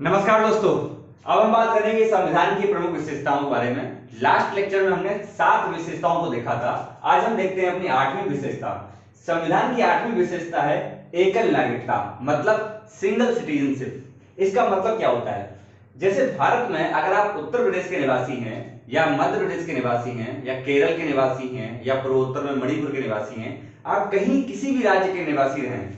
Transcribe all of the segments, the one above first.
नमस्कार दोस्तों। अब हम बात करेंगे संविधान की प्रमुख विशेषताओं के बारे में। लास्ट लेक्चर में हमने 7 विशेषताओं को देखा था। आज हम देखते हैं अपनी 8वीं विशेषता। संविधान की 8वीं विशेषता है एकल नागरिकता, मतलब सिंगल सिटीजनशिप। इसका मतलब क्या होता है? जैसे भारत में अगर आप उत्तर प्रदेश के निवासी हैं या मध्य प्रदेश के निवासी हैं या केरल के निवासी हैं या पूर्वोत्तर में मणिपुर के निवासी हैं, आप कहीं किसी भी राज्य के निवासी रहें,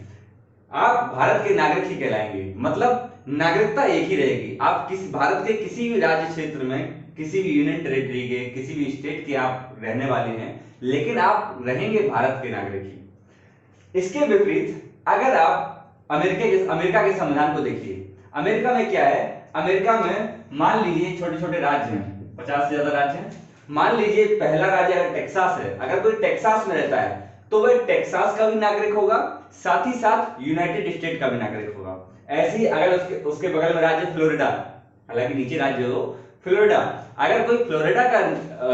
आप भारत के नागरिक ही कहलाएंगे। मतलब नागरिकता एक ही रहेगी। आप किसी भारत के किसी भी राज्य क्षेत्र में, किसी भी यूनियन टेरिटरी के, किसी भी स्टेट के आप रहने वाले हैं, लेकिन आप रहेंगे भारत के नागरिक ही। इसके विपरीत अगर आप अमेरिका के संविधान को देखिए। अमेरिका में क्या है? अमेरिका में मान लीजिए छोटे छोटे राज्य हैं, 50 से ज्यादा राज्य हैं। मान लीजिए पहला राज्य अगर टेक्सास है, अगर कोई टेक्सास में रहता है तो वह टेक्सास का भी नागरिक होगा, साथ ही साथ यूनाइटेड स्टेट का भी नागरिक होगा। ऐसे ही अगर उसके बगल में राज्य फ्लोरिडा, हालांकि नीचे राज्य हो फ्लोरिडा, अगर कोई फ्लोरिडा का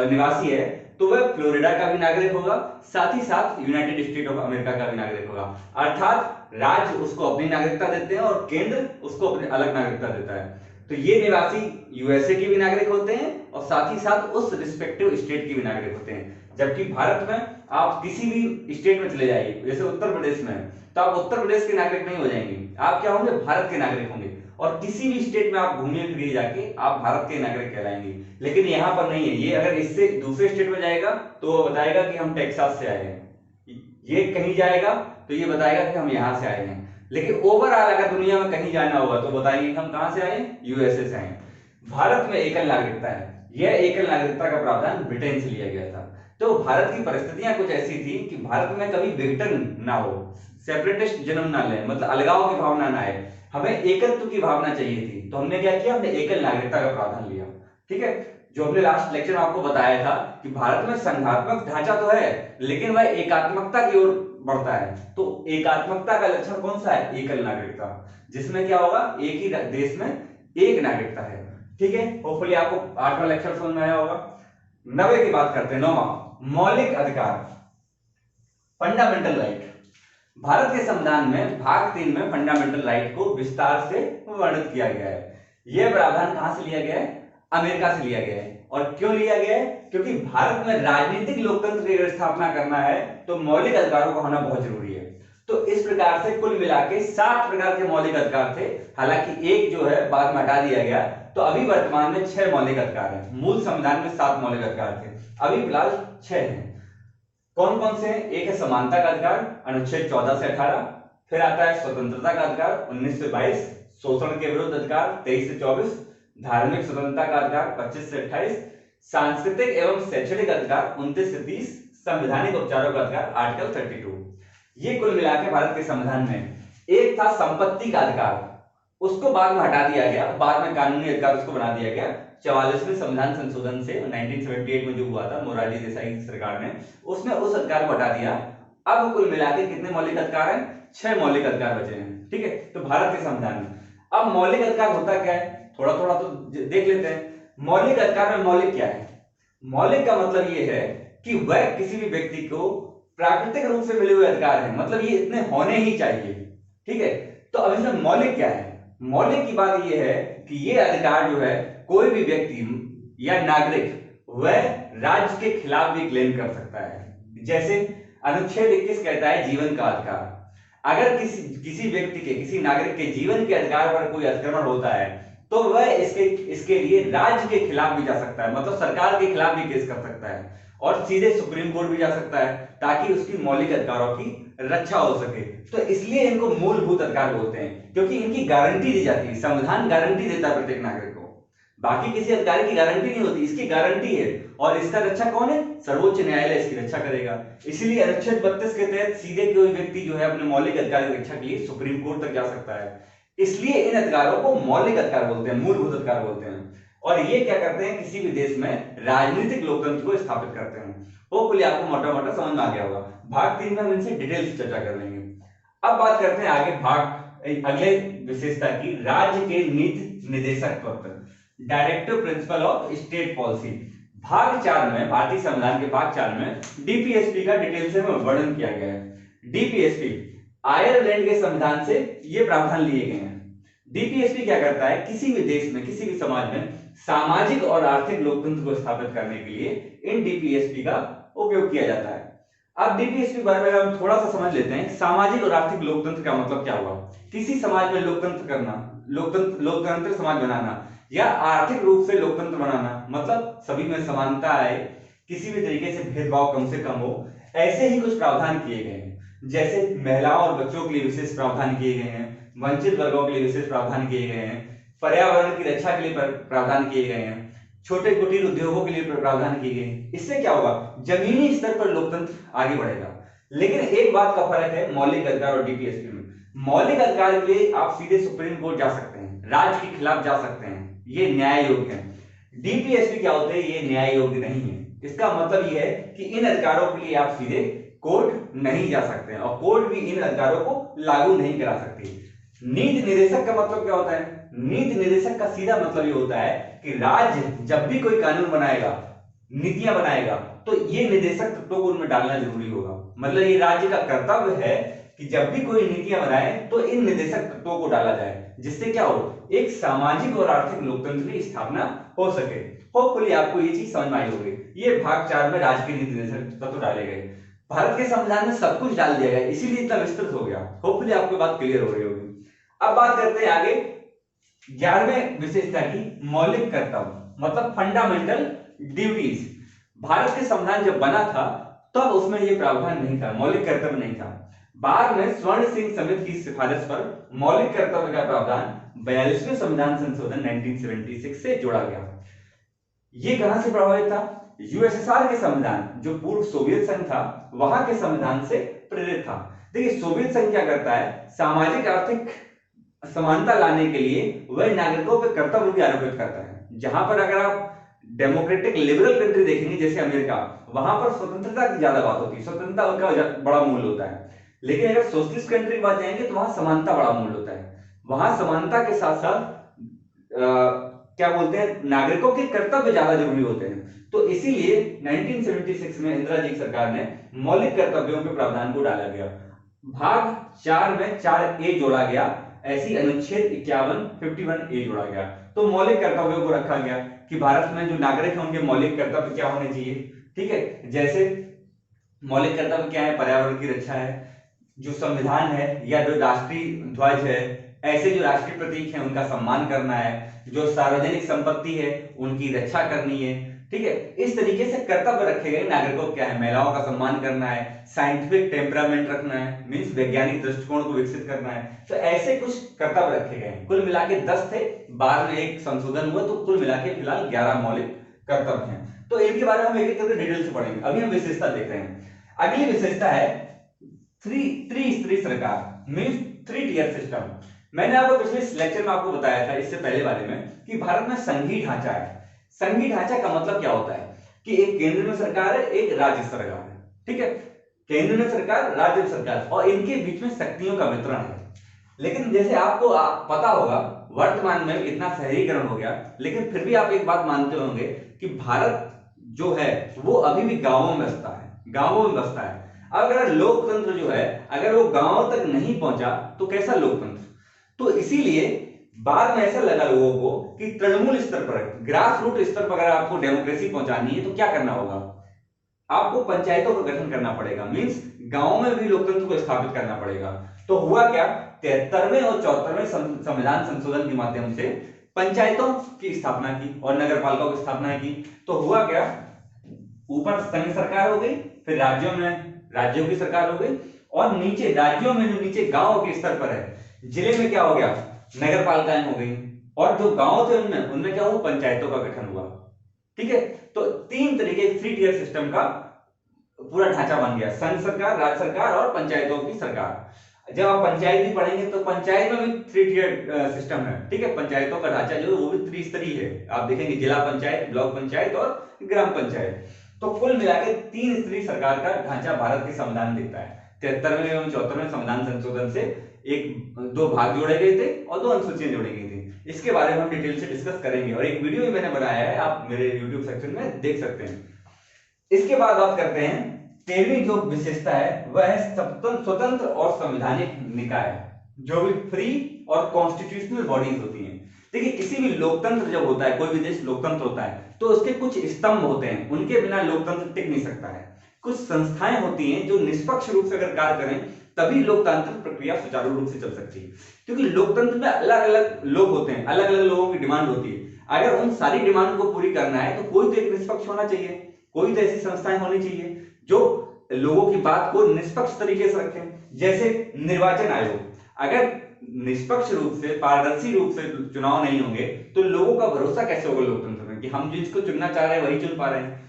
निवासी है तो वह फ्लोरिडा का भी नागरिक होगा, साथ ही साथ यूनाइटेड स्टेट ऑफ अमेरिका का भी नागरिक होगा। अर्थात राज्य उसको अपनी नागरिकता देते हैं और केंद्र उसको अपनी अलग नागरिकता देता है। तो ये निवासी यूएसए के भी नागरिक होते हैं और साथ ही साथ उस रिस्पेक्टिव स्टेट के भी नागरिक होते हैं। जबकि भारत में आप किसी भी स्टेट में चले जाइए, जैसे उत्तर प्रदेश में, तो आप उत्तर प्रदेश के नागरिक नहीं हो जाएंगे, आप क्या होंगे? भारत के नागरिक होंगे। और किसी भी स्टेट में आप घूमिए फिरिए जाके आप भारत के नागरिक कहलाएंगे। लेकिन यहाँ पर नहीं है। ये अगर इससे दूसरे स्टेट में जाएगा तो वो बताएगा कि हम टेक्सास से आए हैं, ये कहीं जाएगा तो ये बताएगा कि हम यहाँ से आए हैं। लेकिन ओवरऑल अगर दुनिया में कहीं जाना होगा तो बताएंगे कि हम कहां से आए हैं? यूएसए से आए हैं। भारत में एकल नागरिकता है। यह एकल नागरिकता का प्रावधान ब्रिटेन से लिया गया था। तो भारत की परिस्थितियां कुछ ऐसी थी कि भारत में कभी विघटन ना हो, सेपरेटिस्ट जन्म ना ले, मतलब अलगाव की भावना ना आए, हमें एकत्व की भावना चाहिए थी। तो हमने क्या किया? हमने एकल नागरिकता का प्रावधान लिया। ठीक है। जो हमने लास्ट लेक्चर में आपको बताया था कि भारत में संघात्मक ढांचा तो है लेकिन वह एकात्मकता की ओर बढ़ता है। तो एकात्मकता का लक्षण कौन सा है? एकल नागरिकता, जिसमें क्या होगा? एक ही देश में एक नागरिकता है। ठीक है। होपफुली आपको 8वां लेक्चर समझ में आया होगा। 9वें की बात करते हैं। 9वां, मौलिक अधिकार, फंडामेंटल राइट। भारत के संविधान में भाग 3 में फंडामेंटल राइट को विस्तार से वर्णित किया गया है। यह प्रावधान कहां से लिया गया है? अमेरिका से लिया गया है। और क्यों लिया गया है? क्योंकि भारत में राजनीतिक लोकतंत्र की स्थापना करना है तो मौलिक अधिकारों का होना बहुत जरूरी है। तो इस प्रकार से कुल मिला के 7 प्रकार के मौलिक अधिकार थे। हालांकि एक जो है बाद में हटा दिया गया, तो अभी वर्तमान में 6 मौलिक अधिकार है। मूल संविधान में 7 मौलिक अधिकार थे, अभी फिलहाल 6 हैं। कौन कौन से हैं? एक है समानता का अधिकार, अनुच्छेद 14 से 18। फिर आता है स्वतंत्रता का अधिकार, 19 से 22। शोषण के विरुद्ध अधिकार, 23 से 24। धार्मिक स्वतंत्रता का अधिकार, 25 से 28। सांस्कृतिक एवं शैक्षणिक अधिकार, 29 से 30। संवैधानिक उपचारों का अधिकार, आर्टिकल 32। ये कुल मिला के भारत के संविधान में। एक था संपत्ति का अधिकार, उसको बाद में हटा दिया गया, बाद में कानूनी अधिकार उसको बना दिया गया 44वें संविधान संशोधन से। 1978 में जो हुआ था मोरारजी देसाई की सरकार ने, उसने उस अधिकार को हटा दिया। अब कुल मिलाकर कितने मौलिक अधिकार हैं? 6 मौलिक अधिकार बचे हैं। ठीक है। तो भारत के संविधान में अब मौलिक अधिकार होता क्या है, थोड़ा थोड़ा तो देख लेते हैं। मौलिक अधिकार में मौलिक क्या है? मौलिक का मतलब यह है कि वह किसी भी व्यक्ति को प्राकृतिक रूप से मिले हुए अधिकार है, मतलब ये इतने होने ही चाहिए। ठीक है। तो अब इसमें मौलिक क्या है? मौलिक की बात यह है कि ये अधिकार जो है कोई भी व्यक्ति या नागरिक वह राज्य के खिलाफ भी क्लेम कर सकता है। जैसे अनुच्छेद 21 कहता है जीवन का अधिकार। अगर किसी व्यक्ति के, किसी नागरिक के जीवन के अधिकार पर कोई अतिक्रमण होता है तो वह इसके लिए राज्य के खिलाफ भी जा सकता है, मतलब सरकार के खिलाफ भी केस कर सकता है और सीधे सुप्रीम कोर्ट भी जा सकता है ताकि उसकी मौलिक अधिकारों की रक्षा हो सके। तो इसलिए इनको मूलभूत अधिकार बोलते हैं, क्योंकि इनकी गारंटी दी जाती है। संविधान गारंटी देता है प्रत्येक नागरिक को, बाकी किसी अधिकारी की गारंटी नहीं होती, इसकी गारंटी है। और इसका रक्षा कौन है? सर्वोच्च न्यायालय इसकी रक्षा करेगा। इसलिए अनुच्छेद 32 के तहत सीधे कोई व्यक्ति जो है अपने मौलिक अधिकार की रक्षा के लिए सुप्रीम कोर्ट तक जा सकता है। इसलिए इन अधिकारों को मौलिक अधिकार बोलते हैं, मूलभूत अधिकार बोलते हैं। और ये क्या करते हैं? किसी भी देश में राजनीतिक लोकतंत्र को स्थापित करते हैं। होपफुली आपको मोटा मोटा समझ में आ गया होगा। भाग 3 में हम इनसे डिटेल से चर्चा कर लेंगे। अब बात करते हैं आगे अगले विशेषता की, राज्य के नीति निर्देशक तत्व, directive principle of state policy. भाग 4 में, भारतीय संविधान के भाग 4 में डीपीएसपी का डिटेल से वर्णन किया गया है। डीपीएसपी आयरलैंड के संविधान से ये प्रावधान लिए गए हैं। डीपीएसपी क्या करता है, किसी भी देश में, किसी भी समाज में सामाजिक और आर्थिक लोकतंत्र को स्थापित करने के लिए इन डीपीएसपी का उपयोग किया जाता है। अब डीपीएसपी के बारे में हम थोड़ा सा समझ लेते हैं। सामाजिक और आर्थिक लोकतंत्र का मतलब क्या हुआ? किसी समाज में लोकतंत्र करना, लोकतंत्र समाज बनाना, या आर्थिक रूप से लोकतंत्र बनाना, मतलब सभी में समानता आए, किसी भी तरीके से भेदभाव कम से कम हो, ऐसे ही कुछ प्रावधान किए गए हैं। जैसे महिलाओं और बच्चों के लिए विशेष प्रावधान किए गए हैं, वंचित वर्गों के लिए विशेष प्रावधान किए गए हैं, पर्यावरण की रक्षा के लिए प्रावधान किए गए हैं, छोटे कुटीर उद्योगों के लिए प्रावधान किए गए। इससे क्या होगा? जमीनी स्तर पर लोकतंत्र आगे बढ़ेगा। लेकिन एक बात का फर्क है मौलिक अधिकार और डीपीएसपी में। मौलिक अधिकार के लिए आप सीधे सुप्रीम कोर्ट जा सकते हैं, राज्य के खिलाफ जा सकते हैं, ये न्याय योग्य है। डीपीएसपी क्या होते हैं? ये न्याय योग्य नहीं है। इसका मतलब यह है कि इन अधिकारों के लिए आप सीधे कोर्ट नहीं जा सकते हैं और कोर्ट भी इन अधिकारों को लागू नहीं करा सकती। नीति निर्देशक का मतलब क्या होता है? नीति निर्देशक का सीधा मतलब ये होता है कि राज्य जब भी कोई कानून बनाएगा, नीतियां बनाएगा, तो ये निर्देशक तत्वों को उनमें डालना जरूरी होगा। मतलब ये राज्य का कर्तव्य है कि जब भी कोई नीतियां बनाए तो इन निर्देशक तत्वों को डाला जाए, जिससे क्या हो, एक सामाजिक और आर्थिक लोकतंत्र की स्थापना हो सके। होपफुली आपको ये चीज समझ में आई होगी। ये भाग 4 में राज्य के नीति निर्देशक तत्व डाले गए। भारत के संविधान में सब कुछ डाल दिया गया, इसीलिए इतना विस्तृत हो गया। होपफुली आपको बात क्लियर हो रही होगी। अब बात करते हैं आगे 11वें विशेषता की, मौलिक कर्तव्य, मतलब फंडामेंटल ड्यूटीज। भारत के संविधान जब बना था तब उसमें यह प्रावधान नहीं था, मौलिक कर्तव्य नहीं था। बाद में स्वर्ण सिंह समिति की सिफारिश पर मौलिक कर्तव्य का प्रावधान 42वें संविधान संशोधन 1976 से जोड़ा गया। ये कहां से प्रभावित था? यूएसएसआर के संविधान, जो पूर्व सोवियत संघ था, वहां के संविधान से प्रेरित था। देखिए सोवियत संघ क्या करता है, सामाजिक आर्थिक समानता लाने के लिए वह नागरिकों पर कर्तव्य भी आरोपित करता है। जहां पर अगर आप डेमोक्रेटिक लिबरल कंट्री देखेंगे जैसे अमेरिका, वहां पर स्वतंत्रता की ज्यादा बात होती है, स्वतंत्रता का बड़ा मूल्य होता है। लेकिन अगर सोशलिस्ट कंट्री की बात जाएंगे तो वहां समानता बड़ा मूल्य होता है। वहां समानता के साथ साथ क्या बोलते हैं, नागरिकों के कर्तव्य ज्यादा जरूरी होते हैं। तो इसीलिए 1976 में इंदिरा जी की सरकार ने मौलिक कर्तव्यों के प्रावधान को डाला गया। भाग 4 में 4A जोड़ा गया, ऐसी अनुच्छेद 51 जोड़ा गया। तो मौलिक कर्तव्यों को रखा गया कि भारत में जो नागरिक हैं उनके मौलिक कर्तव्य क्या होने चाहिए। ठीक है, जैसे मौलिक कर्तव्य क्या है? पर्यावरण की रक्षा है, जो संविधान है या जो राष्ट्रीय ध्वज है, ऐसे जो राष्ट्रीय प्रतीक हैं उनका सम्मान करना है, जो सार्वजनिक संपत्ति है उनकी रक्षा करनी है। ठीक है, इस तरीके से कर्तव्य रखे गए। नागरिकों क्या है? महिलाओं का सम्मान करना है, साइंटिफिक टेम्परामेंट रखना है, मींस वैज्ञानिक दृष्टिकोण को विकसित करना है। तो ऐसे कुछ कर्तव्य रखे गए। कुल मिला के 10 थे, बाद में एक संशोधन हुआ, तो कुल मिला के फिलहाल 11 मौलिक कर्तव्य हैं। तो इनके बारे में हम एक एक करके डिटेल से पढ़ेंगे। अभी हम विशेषता देख रहे हैं। अगली विशेषता है त्रिस्तरीय सरकार, मींस 3 टियर सिस्टम। मैंने आपको पिछले लेक्चर में आपको बताया था, इससे पहले वाले में, कि भारत में संघीय ढांचा है। संघीय ढांचा का मतलब क्या होता है कि एक केंद्र में सरकार है, एक राज्य सरकार है। ठीक है, केंद्र में सरकार, राज्य में सरकार, और इनके बीच में शक्तियों का वितरण है। लेकिन जैसे आपको पता होगा वर्तमान में इतना शहरीकरण हो गया, लेकिन फिर भी आप एक बात मानते होंगे कि भारत जो है वो अभी भी गांवों में बसता है, गांवों में बसता है। अगर लोकतंत्र जो है अगर वो गांव तक नहीं पहुंचा तो कैसा लोकतंत्र? तो इसीलिए बाद में ऐसा लगा लोगों को कि तृणमूल स्तर पर, ग्रास रूट स्तर पर अगर आपको डेमोक्रेसी पहुंचानी है तो क्या करना होगा? आपको पंचायतों का गठन करना पड़ेगा, मींस गांवों में भी लोकतंत्र को स्थापित करना पड़ेगा। तो हुआ क्या, 73वें और 74वें संविधान संशोधन के माध्यम से पंचायतों की स्थापना की और नगरपालिकाओं की स्थापना की। तो हुआ क्या, ऊपर संघ सरकार हो गई, फिर राज्यों में राज्यों की सरकार हो गई, और नीचे राज्यों में जो नीचे गांव के स्तर पर है, जिले में क्या हो गया, नगर पालिकाएं हो गई, और जो गांव थे उनमें क्या हुआ, पंचायतों का गठन हुआ। ठीक है, तो 3 तरीके 3 टियर सिस्टम का पूरा ढांचा बन गया, संघ सरकार, राज्य सरकार और पंचायतों की सरकार। जब आप पंचायत भी पढ़ेंगे तो पंचायत में भी 3 टियर सिस्टम है। ठीक है, पंचायतों का ढांचा जो है वो भी त्रिस्तरीय है। आप देखेंगे जिला पंचायत, ब्लॉक पंचायत और ग्राम पंचायत। तो कुल मिलाकर 3 स्तरीय सरकार का ढांचा भारत के संविधान दिखता है। 73वें एवं 74वें संविधान संशोधन से 2 भाग जोड़े गए थे और 2 अनुसूचियां जोड़ी गई थी। इसके बारे में हम डिटेल से डिस्कस करेंगे और एक वीडियो भी मैंने बनाया है, आप मेरे YouTube सेक्शन में देख सकते हैं। इसके बाद बात करते हैं 13वीं जो विशेषता है वह है स्वतंत्र और संवैधानिक निकाय, जो भी फ्री और कॉन्स्टिट्यूशनल बॉडीज होती हैं। देखिए किसी भी लोकतंत्र जब होता है, कोई भी देश लोकतंत्र होता है, तो उसके कुछ स्तंभ होते हैं, उनके बिना लोकतंत्र टिक नहीं सकता है। कुछ संस्थाएं होती हैं जो निष्पक्ष रूप से अगर कार्य करें तभी लोकतांत्रिक प्रक्रिया सुचारू रूप से चल सकती है, क्योंकि लोकतंत्र में अलग अलग लोग होते हैं, अलग अलग लोगों की डिमांड होती है। अगर उन सारी डिमांड को पूरी करना है तो कोई तो एक निष्पक्ष होना चाहिए, कोई तो ऐसी संस्थाएं होनी चाहिए जो लोगों की बात को निष्पक्ष तरीके से रखें। जैसे निर्वाचन आयोग, अगर निष्पक्ष रूप से, पारदर्शी रूप से चुनाव नहीं होंगे तो लोगों का भरोसा कैसे होगा लोकतंत्र में कि हम जिसको चुनना चाह रहे हैं वही चुन पा रहे हैं।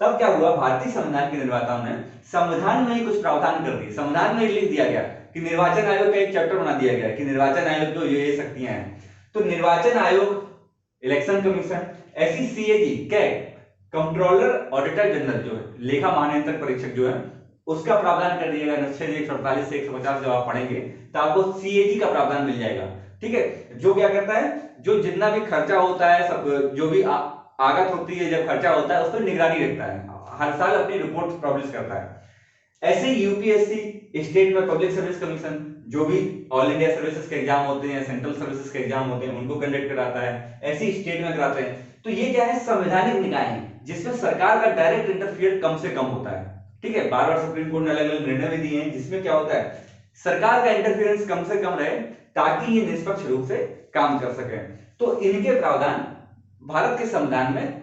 तब क्या हुआ, भारतीय संविधान के निर्माताओं ने संविधान में ही कुछ प्रावधान कर दिए। संविधान में लिख दिया गया कि निर्वाचन आयोग का एक चैप्टर बना दिया गया कि निर्वाचन आयोग को ये शक्तियां हैं। तो निर्वाचन आयोग, इलेक्शन कमीशन, ऐसी CAG, CAG, controller auditor general जो है, लेखा महानियंत्रक परीक्षक जो है, उसका प्रावधान कर दिया गया। अनुच्छेद 148 से 150 जब आप पढ़ेंगे तो आपको सीएजी का प्रावधान मिल जाएगा। ठीक है, जो क्या करता है, जो जितना भी खर्चा होता है, सब जो भी आगत होती है, जब खर्चा होता है उस पर निगरानी रखता है, हर साल अपनी रिपोर्ट पब्लिश करता है। ऐसे यूपीएससी, स्टेट में पब्लिक सर्विस कमीशन, जो भी ऑल इंडिया सर्विसेज के एग्जाम होते हैं, सेंट्रल सर्विसेज के एग्जाम होते हैं, उनको कंडक्ट कराता है, ऐसे स्टेट में कराते हैं। तो ये क्या है, संवैधानिक निकाय जिसमें सरकार का डायरेक्ट इंटरफियर कम से कम होता है। ठीक है, बार बार सुप्रीम कोर्ट ने अलग अलग निर्णय भी दिए हैं जिसमें क्या होता है, सरकार का इंटरफियरेंस कम से कम रहे ताकि ये निष्पक्ष रूप से काम कर सके। तो इनके प्रावधान भारत के संविधान में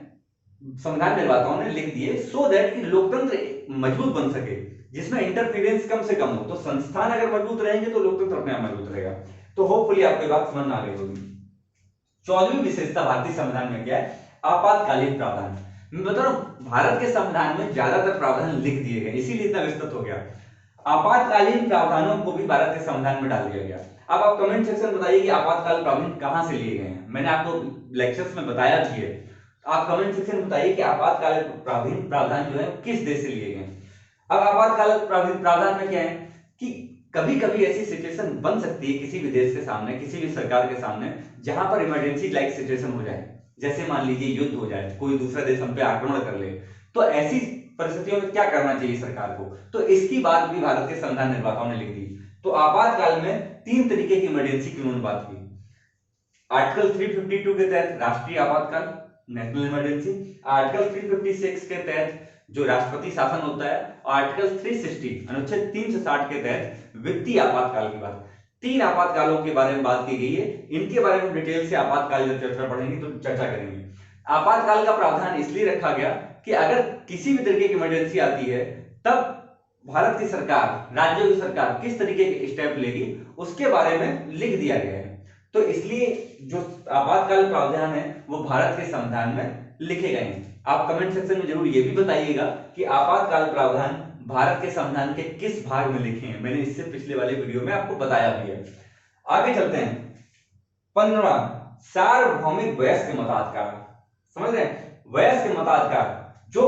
संविधान निर्माताओं ने लिख दिए सो दैट कि लोकतंत्र मजबूत बन सके, जिसमें इंटरफेरेंस कम से कम हो। तो संस्थान अगर मजबूत रहेंगे तो लोकतंत्र अपने आप मजबूत रहेगा। तो होपफुली आपको बात समझ में आ गई होगी। 14वीं विशेषता भारतीय संविधान में क्या है, आपातकालीन प्रावधान। मैं बता रहा हूं, भारत के संविधान में ज्यादातर प्रावधान लिख दिए गए, इसीलिए इतना विस्तृत हो गया। आपातकालीन प्रावधानों को भी भारत के संविधान में डाल दिया गया। अब आप कमेंट सेक्शन बताइए कि आपातकालीन प्रावधान कहां से लिए गए हैं। मैंने आपको लेक्चर्स में बताया भी है, आप कमेंट सेक्शन में बताइए कि आपातकालीन प्रावधान जो है किस देश से लिए गए। अब आपातकालीन प्रावधान में क्या है कि कभी कभी ऐसी सिचुएशन बन सकती है किसी भी देश के सामने, किसी भी सरकार के सामने, जहां पर इमरजेंसी लाइक सिचुएशन हो जाए। जैसे मान लीजिए युद्ध हो जाए, कोई दूसरा देश हम पे आक्रमण कर ले, तो ऐसी परिस्थितियों में क्या करना चाहिए सरकार को, तो इसकी बात भी भारत के संविधान निर्माताओं ने लिख दी। तो आपातकाल में 3 तरीके की इमरजेंसी की उन्होंने बात की। आर्टिकल 352 के तहत राष्ट्रीय आपातकाल, नेशनल इमरजेंसी, आर्टिकल 356 के तहत जो राष्ट्रपति शासन होता है, आर्टिकल 360 अनुच्छेद 3 से 60 के तहत वित्तीय आपातकाल की बात। 3 आपातकालों के बारे में बात की गई है। इनके बारे में डिटेल से आपातकाल जब चर्चा पढ़ेंगे तो चर्चा करेंगे। आपातकाल का प्रावधान इसलिए रखा गया कि अगर किसी भी तरीके की इमरजेंसी आती है तब भारत की सरकार, राज्यों की सरकार किस तरीके के स्टेप लेगी उसके बारे में लिख दिया गया है। तो इसलिए जो आपातकाल प्रावधान है वो भारत के संविधान में लिखे गए हैं। आप कमेंट सेक्शन में जरूर ये भी बताइएगा कि आपातकाल प्रावधान भारत के संविधान के किस भाग में लिखे हैं। मैंने इससे पिछले वाले वीडियो में आपको बताया भी है। आगे चलते हैं। 15वां, सार्वभौमिक वयस्क मताधिकार। समझ रहे हैं, वयस्क मताधिकार, जो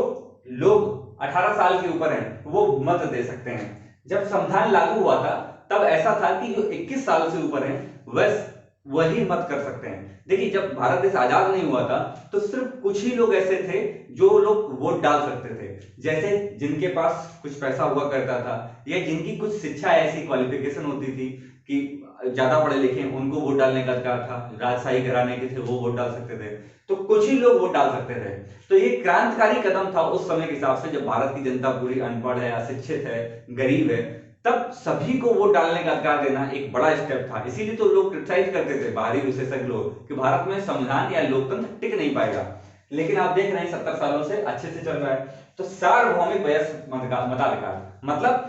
लोग 18 साल के ऊपर हैं वो मत दे सकते हैं। जब संविधान लागू हुआ था तब ऐसा था कि जो 21 साल से ऊपर हैं वही मत कर सकते हैं। देखिए, जब भारत देश आजाद नहीं हुआ था तो सिर्फ कुछ ही लोग ऐसे थे जो लोग वोट डाल सकते थे, जैसे जिनके पास कुछ पैसा हुआ करता था या जिनकी कुछ शिक्षा ऐसी क्वालिफिकेशन होती थी कि ज्यादा पढ़े लिखे, उनको वोट डालने का अधिकार था। राजशाही घराने के थे वो वोट डाल सकते थे, तो कुछ ही लोग वोट डाल सकते थे। तो ये क्रांतिकारी कदम था उस समय के हिसाब से, जब भारत की जनता पूरी अनपढ़ है, अशिक्षित है, गरीब है, तब सभी को वोट डालने का अधिकार देना एक बड़ा स्टेप था। इसीलिए तो लोग क्रिटिसाइज करते थे, बाहरी विशेषज्ञ लोग, कि भारत में संविधान या लोकतंत्र टिक नहीं पाएगा। लेकिन आप देख रहे हैं 70 सालों से अच्छे से चल रहा है। तो सार्वभौमिक वयस्क मताधिकार मतलब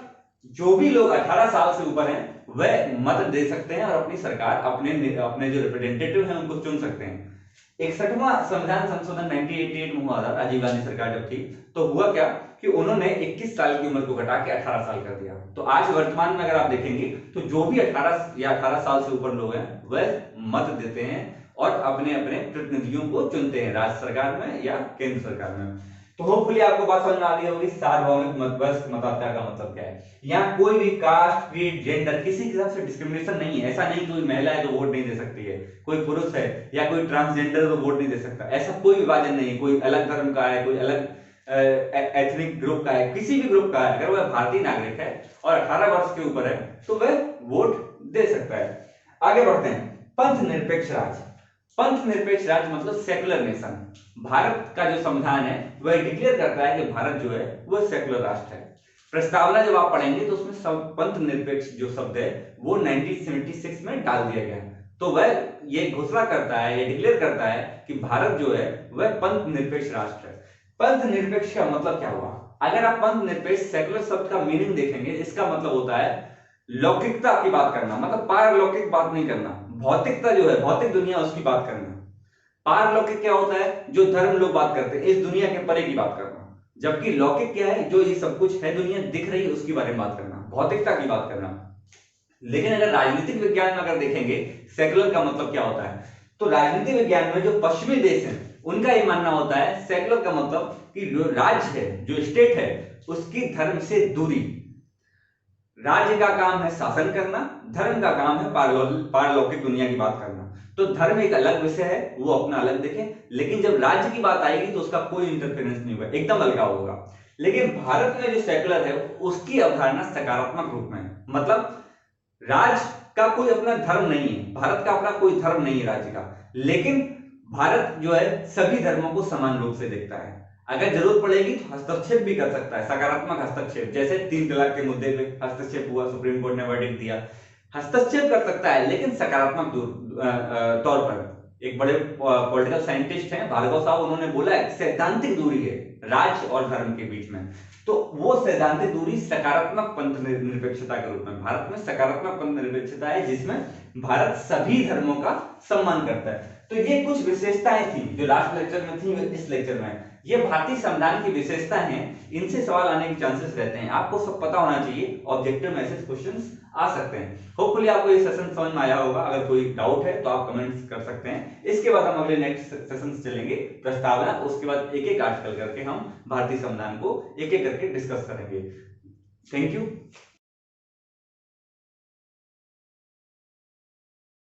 जो भी लोग 18 साल से ऊपर हैं वह मत दे सकते हैं और अपनी सरकार, अपने जो रिप्रेजेंटेटिव हैं उनको चुन सकते हैं। 61वां संविधान संशोधन 1988 में हुआ था, राजीव गांधी सरकार जब थी, तो हुआ क्या कि उन्होंने 21 साल की उम्र को घटा के 18 साल कर दिया। तो आज वर्तमान में अगर आप देखेंगे तो जो भी 18 साल से ऊपर लोग हैं वह मत देते हैं और अपने अपने प्रतिनिधियों को चुनते हैं, राज्य सरकार में या केंद्र सरकार में। तो होपफुली आपको बात समझ में आ रही होगी सार्वभौमिक मताधिकार का मतलब क्या है। यहाँ कोई भी कास्ट, क्रीड, जेंडर, किसी के हिसाब से डिस्क्रिमिनेशन नहीं है। ऐसा नहीं कोई महिला है तो वोट नहीं दे सकती है, कोई पुरुष है या कोई ट्रांसजेंडर तो वोट नहीं दे सकता, ऐसा कोई विभाजन नहीं है। कोई अलग धर्म का है, कोई अलग एथनिक ग्रुप का है, किसी भी ग्रुप का है, अगर वह भारतीय नागरिक है और 18 वर्ष के ऊपर है तो वह वोट दे सकता है। आगे बढ़ते हैं। पंथ निरपेक्ष राज्य। पंथ निरपेक्ष राज्य मतलब सेकुलर नेशन। भारत का जो संविधान है वह डिक्लेयर करता है कि भारत जो है वह सेकुलर राष्ट्र है। प्रस्तावना जब आप पढ़ेंगे तो उसमें सब पंथ निरपेक्ष जो शब्द है वो 1976 में डाल दिया गया है। तो वह ये घोषणा करता है, ये डिक्लेयर करता है कि भारत जो है वह पंथ निरपेक्ष राष्ट्र है। पंथ निरपेक्ष का मतलब क्या हुआ? अगर आप पंथ निरपेक्ष सेकुलर शब्द का मीनिंग देखेंगे, इसका मतलब होता है लौकिकता की बात करना, मतलब पारलौकिक बात नहीं करना। भौतिकता जो है, भौतिक दुनिया, उसकी बात करना। पारलौकिक क्या होता है? जो धर्म लोग बात करते हैं, इस दुनिया के परे की बात करना। जबकि लौकिक क्या है? जो ये सब कुछ है, दुनिया दिख रही है, उसके बारे में बात करना, भौतिकता की बात करना। लेकिन अगर राजनीतिक विज्ञान में अगर देखेंगे सेकुलर का मतलब क्या होता है, तो राजनीतिक विज्ञान में जो पश्चिमी देश हैं उनका ये मानना होता है सेकुलर का मतलब कि जो राज्य है, जो स्टेट है, उसकी धर्म से दूरी। राज्य का काम है शासन करना, धर्म का काम है पारलौकिक दुनिया की बात करना। तो धर्म एक अलग विषय है, वो अपना अलग देखें, लेकिन जब राज्य की बात आएगी तो उसका कोई इंटरफेरेंस नहीं होगा, एकदम अलगाव होगा। लेकिन भारत में जो सेकुलर है उसकी अवधारणा सकारात्मक रूप में है। मतलब राज्य का कोई अपना धर्म नहीं है, भारत का अपना कोई धर्म नहीं है राज्य का, लेकिन भारत जो है सभी धर्मों को समान रूप से देखता है। अगर जरूरत पड़ेगी तो हस्तक्षेप भी कर सकता है, सकारात्मक हस्तक्षेप, जैसे 3 तलाक के मुद्दे पे हस्तक्षेप हुआ, सुप्रीम कोर्ट ने वर्डिक्ट दिया। हस्तक्षेप कर सकता है लेकिन सकारात्मक तौर पर। एक बड़े पॉलिटिकल साइंटिस्ट हैं भार्गव साहब, उन्होंने बोला है सैद्धांतिक दूरी है राज्य और धर्म के बीच में। तो वो सैद्धांतिक दूरी सकारात्मक पंथ निरपेक्षता के रूप में, भारत में सकारात्मक पंथ निरपेक्षता है जिसमें भारत सभी धर्मों का सम्मान करता है। तो ये कुछ विशेषताएं थी जो लास्ट लेक्चर में थी, इस लेक्चर में ये भारतीय संविधान की विशेषता हैं, इनसे सवाल आने के चांसेस रहते हैं। आपको सब पता होना चाहिए, ऑब्जेक्टिव में ऐसे क्वेश्चंस आ सकते हैं। होपफुली आपको ये सेशन समझ में आया होगा। अगर कोई डाउट है तो आप कमेंट्स कर सकते हैं। इसके बाद हम अगले नेक्स्ट सेशन चलेंगे प्रस्तावना, उसके बाद एक एक आर्टिकल करके हम भारतीय संविधान को एक एक करके डिस्कस करेंगे। Thank you.